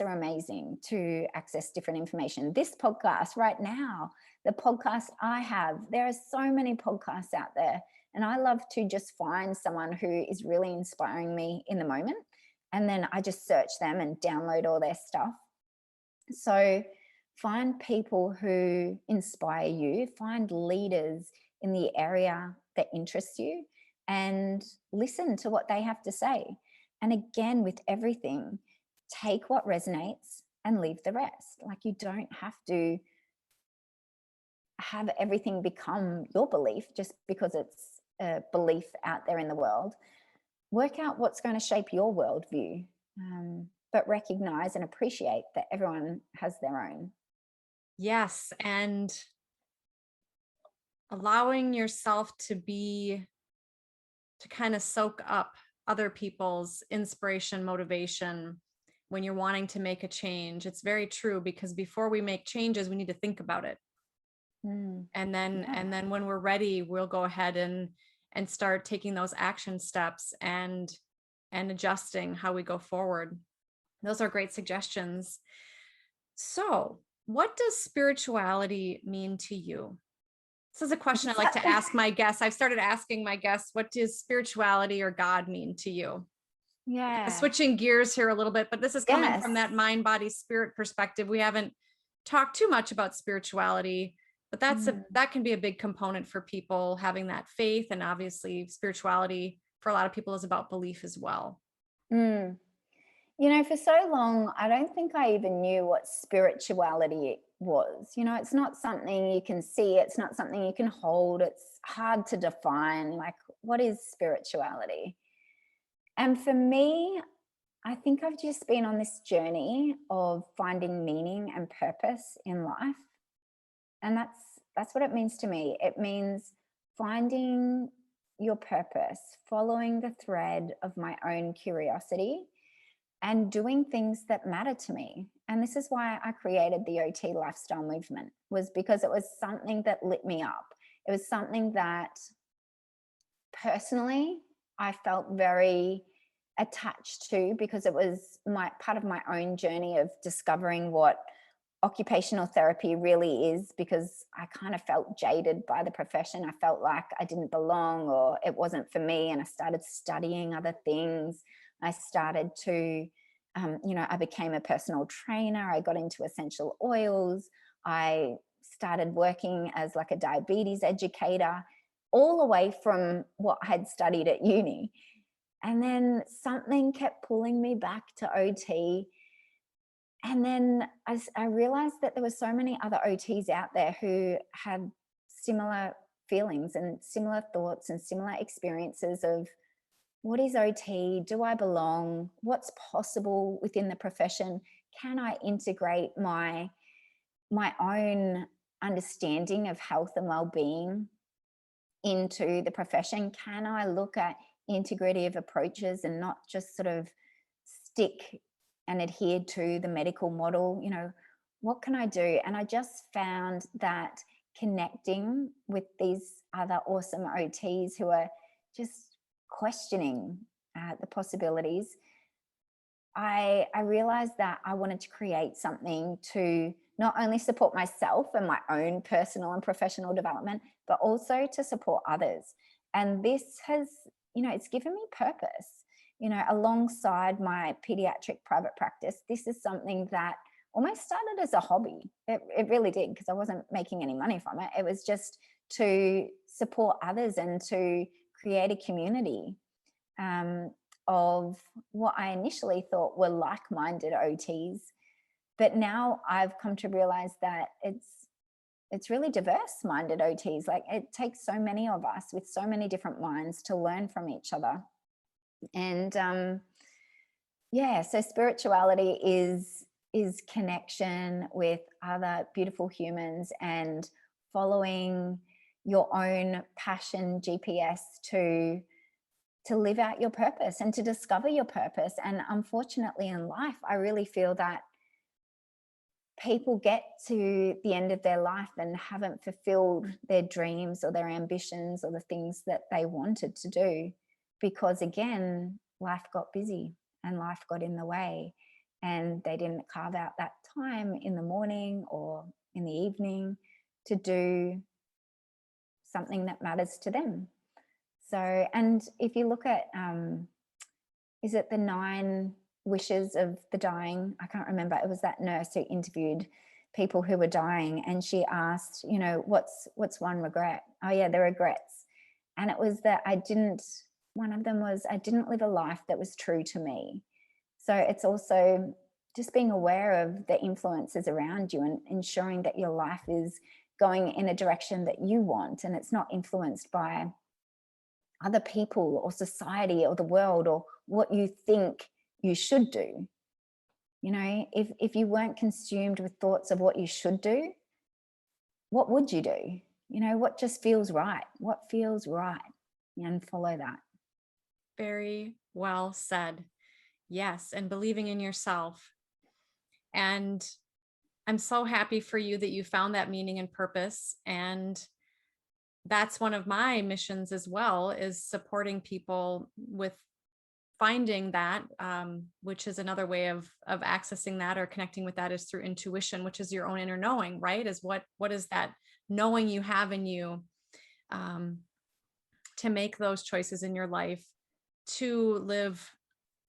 are amazing to access different information. This podcast right now, the podcast I have, there are so many podcasts out there. And I love to just find someone who is really inspiring me in the moment. And then I just search them and download all their stuff. So find people who inspire you, find leaders in the area that interests you, and listen to what they have to say. And again, with everything, take what resonates and leave the rest. Like, you don't have to have everything become your belief just because it's a belief out there in the world. Work out what's going to shape your worldview, but recognize and appreciate that everyone has their own. Yes. And allowing yourself to kind of soak up other people's inspiration, motivation when you're wanting to make a change. It's very true, because before we make changes, we need to think about it. And then when we're ready, we'll go ahead and start taking those action steps. And and adjusting how we go forward. Those are great suggestions. So, what does spirituality mean to you? This is a question I like to ask my guests. I've started asking my guests, what does spirituality or God mean to you? Yeah. Switching gears here a little bit, but this is coming from Yes. that mind, body, spirit perspective. We haven't talked too much about spirituality, but that can be a big component for people, having that faith. And obviously spirituality for a lot of people is about belief as well. Mm. You know, for so long, I don't think I even knew what spirituality was. You know, it's not something you can see, it's not something you can hold, it's hard to define. Like, what is spirituality? And for me, I think I've just been on this journey of finding meaning and purpose in life. And that's what it means to me. It means finding your purpose, following the thread of my own curiosity and doing things that matter to me. And this is why I created the OT lifestyle movement, was because it was something that lit me up. It was something that personally I felt very attached to, because it was my part of my own journey of discovering what occupational therapy really is, because I kind of felt jaded by the profession. I felt like I didn't belong or it wasn't for me. And I started studying other things. I started to, I became a personal trainer. I got into essential oils. I started working as like a diabetes educator, all away from what I had studied at uni. And then something kept pulling me back to OT. And then I realized that there were so many other OTs out there who had similar feelings and similar thoughts and similar experiences of, what is OT? Do I belong? What's possible within the profession? Can I integrate my own understanding of health and well-being into the profession? Can I look at integrative approaches and not just sort of stick and adhere to the medical model? You know, what can I do? And I just found that connecting with these other awesome OTs who are just questioning the possibilities, I realized that I wanted to create something to not only support myself and my own personal and professional development, but also to support others. And this has, it's given me purpose. Alongside my pediatric private practice, this is something that almost started as a hobby. It really did, because I wasn't making any money from it. It was just to support others and to create a community of what I initially thought were like-minded OTs. But now I've come to realize that it's really diverse-minded OTs. Like, it takes so many of us with so many different minds to learn from each other. And so spirituality is connection with other beautiful humans and following your own passion GPS to live out your purpose and to discover your purpose. And unfortunately in life, I really feel that people get to the end of their life and haven't fulfilled their dreams or their ambitions or the things that they wanted to do, because again, life got busy and life got in the way, and they didn't carve out that time in the morning or in the evening to do something that matters to them. So, and if you look at, is it the 9 wishes of the dying? I can't remember. It was that nurse who interviewed people who were dying, and she asked, what's one regret? Oh yeah, the regrets. And it was that one of them was, I didn't live a life that was true to me. So it's also just being aware of the influences around you and ensuring that your life is going in a direction that you want, and it's not influenced by other people or society or the world or what you think you should do. If you weren't consumed with thoughts of what you should do, what would you do? What just feels right? What feels right? And follow that. Very well said. Yes. And believing in yourself. And I'm so happy for you that you found that meaning and purpose. And that's one of my missions as well, is supporting people with finding that, which is another way of accessing that or connecting with that, is through intuition, which is your own inner knowing, right? Is what is that knowing you have in you, to make those choices in your life, to live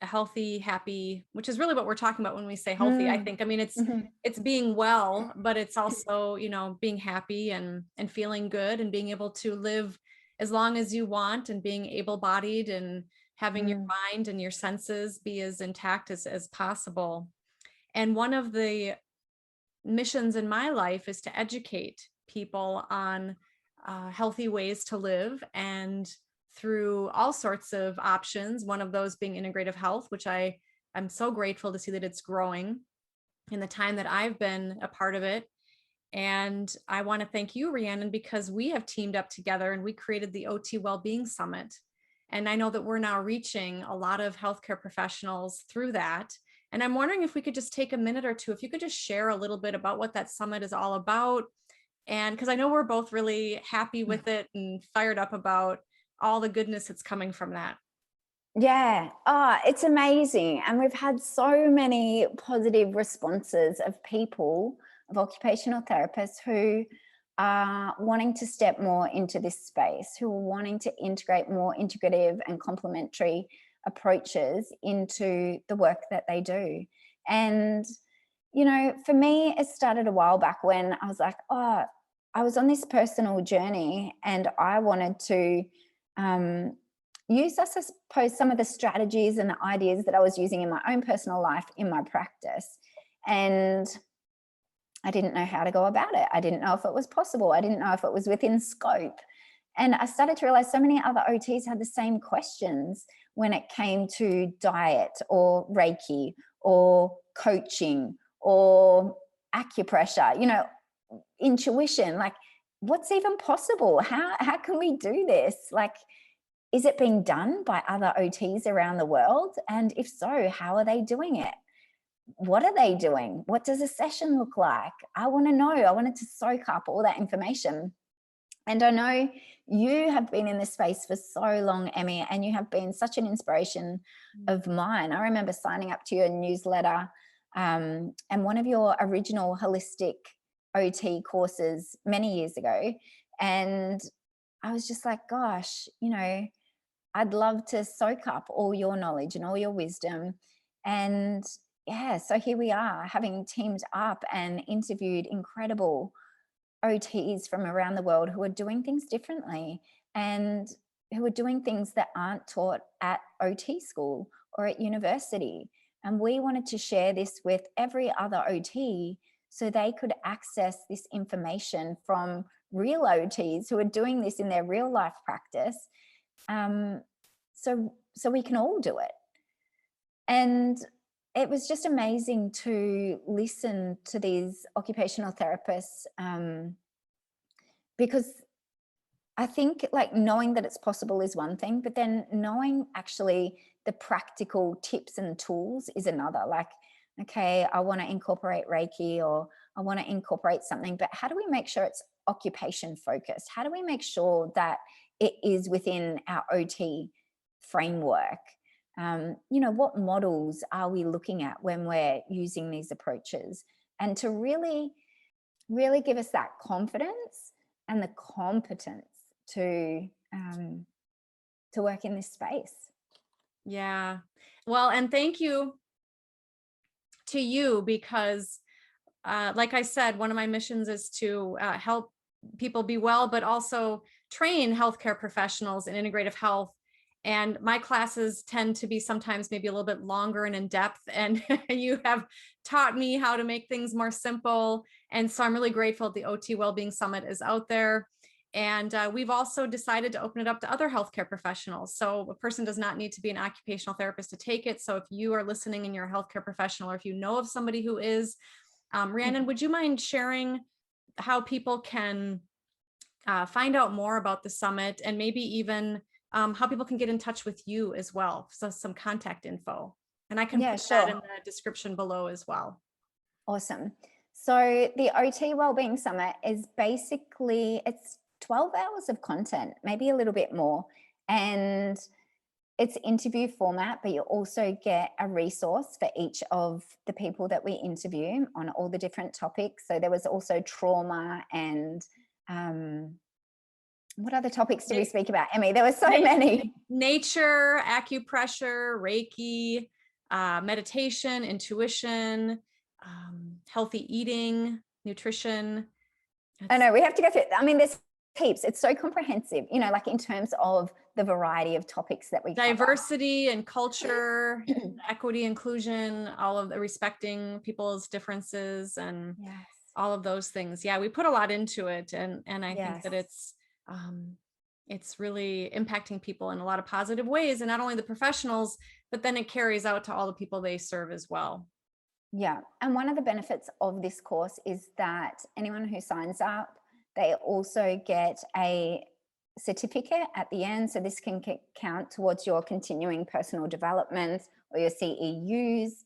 a healthy, happy, which is really what we're talking about when we say healthy. I think, I mean, it's being well, but it's also, being happy and feeling good and being able to live as long as you want and being able-bodied and having your mind and your senses be as intact as possible. And one of the missions in my life is to educate people on healthy ways to live, and through all sorts of options, one of those being integrative health, which I'm so grateful to see that it's growing in the time that I've been a part of it. And I want to thank you, Rhiannon, because we have teamed up together and we created the OT Wellbeing Summit. And I know that we're now reaching a lot of healthcare professionals through that. And I'm wondering if we could just take a minute or two, if you could just share a little bit about what that summit is all about. And because I know we're both really happy with it and fired up about all the goodness that's coming from that. Yeah, it's amazing. And we've had so many positive responses of people, of occupational therapists who are wanting to step more into this space, who are wanting to integrate more integrative and complementary approaches into the work that they do. And, for me, it started a while back when I was like, I was on this personal journey and I wanted to use, I suppose, some of the strategies and the ideas that I was using in my own personal life in my practice. And I didn't know how to go about it. I didn't know if it was possible. I didn't know if it was within scope. And I started to realize so many other OTs had the same questions when it came to diet or Reiki or coaching or acupressure, intuition. Like, what's even possible? How can we do this? Like, is it being done by other OTs around the world? And if so, how are they doing it? What are they doing? What does a session look like? I want to know. I wanted to soak up all that information. And I know you have been in this space for so long, Emmy, and you have been such an inspiration of mine. I remember signing up to your newsletter and one of your original holistic OT courses many years ago. And I was just like, gosh, I'd love to soak up all your knowledge and all your wisdom. And yeah, so here we are, having teamed up and interviewed incredible OTs from around the world who are doing things differently and who are doing things that aren't taught at OT school or at university. And we wanted to share this with every other OT so they could access this information from real OTs who are doing this in their real life practice. So we can all do it. And it was just amazing to listen to these occupational therapists, because I think, like, knowing that it's possible is one thing, but then knowing actually the practical tips and tools is another. Like, okay, I want to incorporate Reiki or I want to incorporate something, but how do we make sure it's occupation focused? How do we make sure that it is within our OT framework? What models are we looking at when we're using these approaches? And to really, really give us that confidence and the competence to work in this space. Yeah. Well, and thank you to you, because like I said, one of my missions is to help people be well, but also train healthcare professionals in integrative health. And my classes tend to be sometimes maybe a little bit longer and in depth. And you have taught me how to make things more simple. And so I'm really grateful that the OT Wellbeing Summit is out there. And we've also decided to open it up to other healthcare professionals. So a person does not need to be an occupational therapist to take it. So if you are listening and you're a healthcare professional, or if you know of somebody who is, Rhiannon, would you mind sharing how people can find out more about the summit, and maybe even how people can get in touch with you as well? So some contact info, and I can put that in the description below as well. Awesome. So the OT Wellbeing Summit is basically, it's 12 hours of content, maybe a little bit more. And it's interview format, but you also get a resource for each of the people that we interview on all the different topics. So there was also trauma and what other topics did we speak about, Emmy? There were so many. Nature, acupressure, Reiki, meditation, intuition, healthy eating, nutrition. I know we have to go through. I mean, there's heaps. It's so comprehensive, you know, like in terms of the variety of topics that we diversity and culture, equity, inclusion, all of the respecting people's differences and all of those things. Yeah, we put a lot into it, and I think that it's really impacting people in a lot of positive ways, and not only the professionals, but then it carries out to all the people they serve as well. Yeah. And one of the benefits of this course is that anyone who signs up, they also get a certificate at the end. So this can count towards your continuing personal development or your CEUs.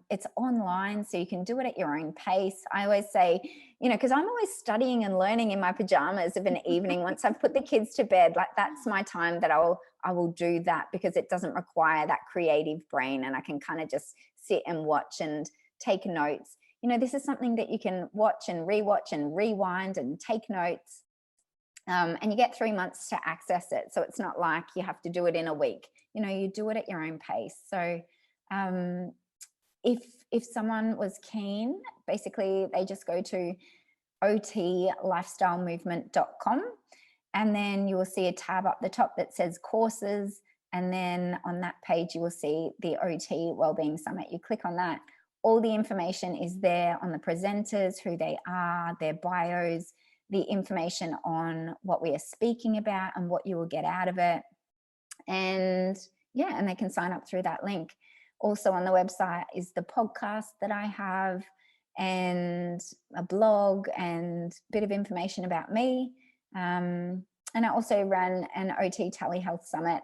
It's online, so you can do it at your own pace. I always say, you know, because I'm always studying and learning in my pajamas of an evening. Once I've put the kids to bed, like that's my time that I will do that, because it doesn't require that creative brain, and I can kind of just sit and watch and take notes. You know, this is something that you can watch and rewatch and rewind and take notes. And you get 3 months to access it. So it's not like you have to do it in a week. You know, you do it at your own pace. So if someone was keen, basically they just go to otlifestylemovement.com, and then you will see a tab up the top that says courses. And then on that page, you will see the OT Wellbeing Summit. You click on that. All the information is there on the presenters, who they are, their bios, the information on what we are speaking about and what you will get out of it. And yeah, and they can sign up through that link. Also on the website is the podcast that I have, and a blog and a bit of information about me. And I also ran an OT Telehealth Summit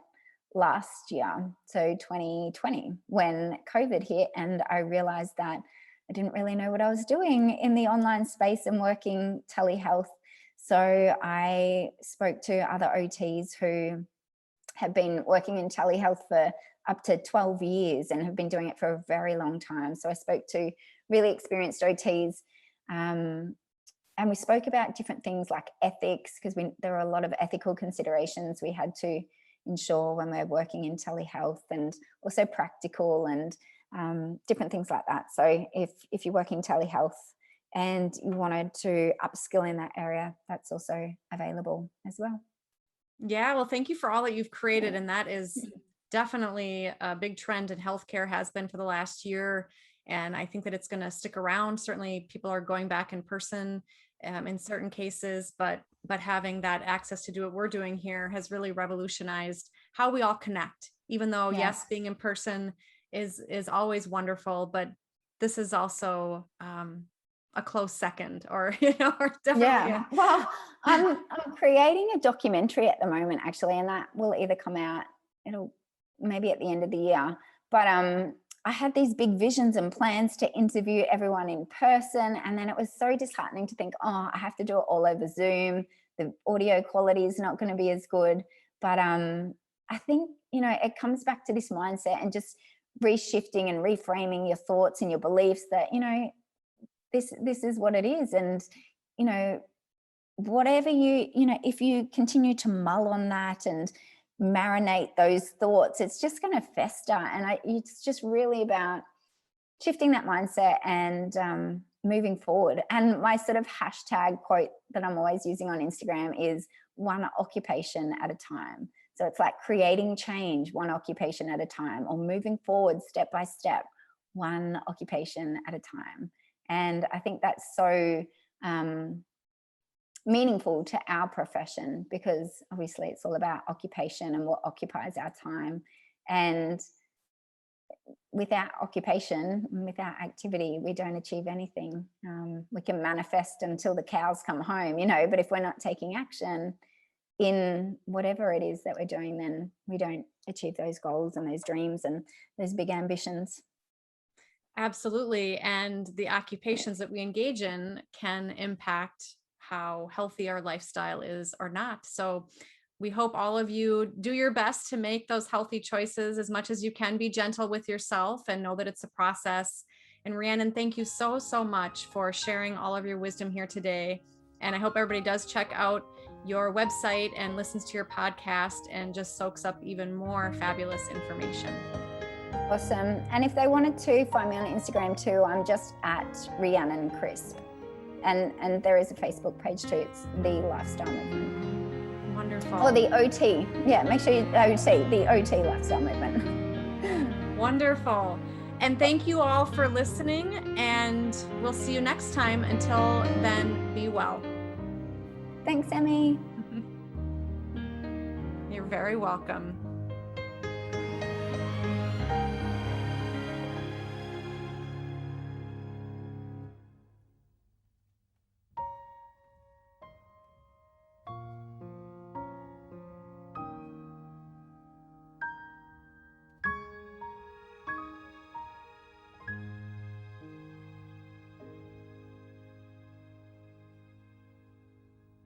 last year, so 2020, when COVID hit, and I realized that I didn't really know what I was doing in the online space and working telehealth. So I spoke to other OTs who have been working in telehealth for up to 12 years and have been doing it for a very long time. So I spoke to really experienced OTs, and we spoke about different things like ethics, because there are a lot of ethical considerations we had to ensure when we're working in telehealth, and also practical and different things like that. So if you're working telehealth and you wanted to upskill in that area, that's also available as well. Yeah, well, thank you for all that you've created. And that is definitely a big trend in healthcare, has been for the last year. And I think that it's going to stick around. Certainly people are going back in person in certain cases, but having that access to do what we're doing here has really revolutionized how we all connect, even though yes, being in person is always wonderful, but this is also a close second, or or definitely well, I'm creating a documentary at the moment, actually, and that will either come out, it'll maybe at the end of the year, but I had these big visions and plans to interview everyone in person, and then it was so disheartening to think, oh, I have to do it all over Zoom. The audio quality is not going to be as good. But I think, it comes back to this mindset and just reshifting and reframing your thoughts and your beliefs that, this is what it is. And, whatever if you continue to mull on that and marinate those thoughts, it's just going to fester. And it's just really about shifting that mindset and moving forward. And my sort of hashtag quote that I'm always using on Instagram is one occupation at a time. So it's like creating change one occupation at a time, or moving forward step by step, one occupation at a time. And I think that's so meaningful to our profession, because obviously it's all about occupation and what occupies our time. And without occupation, without activity, we don't achieve anything. We can manifest until the cows come home, but if we're not taking action in whatever it is that we're doing, then we don't achieve those goals and those dreams and those big ambitions. Absolutely. And the occupations that we engage in can impact how healthy our lifestyle is or not. So we hope all of you do your best to make those healthy choices as much as you can. Be gentle with yourself and know that it's a process. And Rhiannon, thank you so, so much for sharing all of your wisdom here today. And I hope everybody does check out your website and listens to your podcast and just soaks up even more fabulous information. Awesome. And if they wanted to find me on Instagram too, I'm just at Rhiannon Crispe. And there is a Facebook page too. It's the Lifestyle Movement. Wonderful. Or the OT. Yeah, make sure you OT, the OT Lifestyle Movement. Wonderful. And thank you all for listening, and we'll see you next time. Until then, be well. Thanks, Emmy. You're very welcome.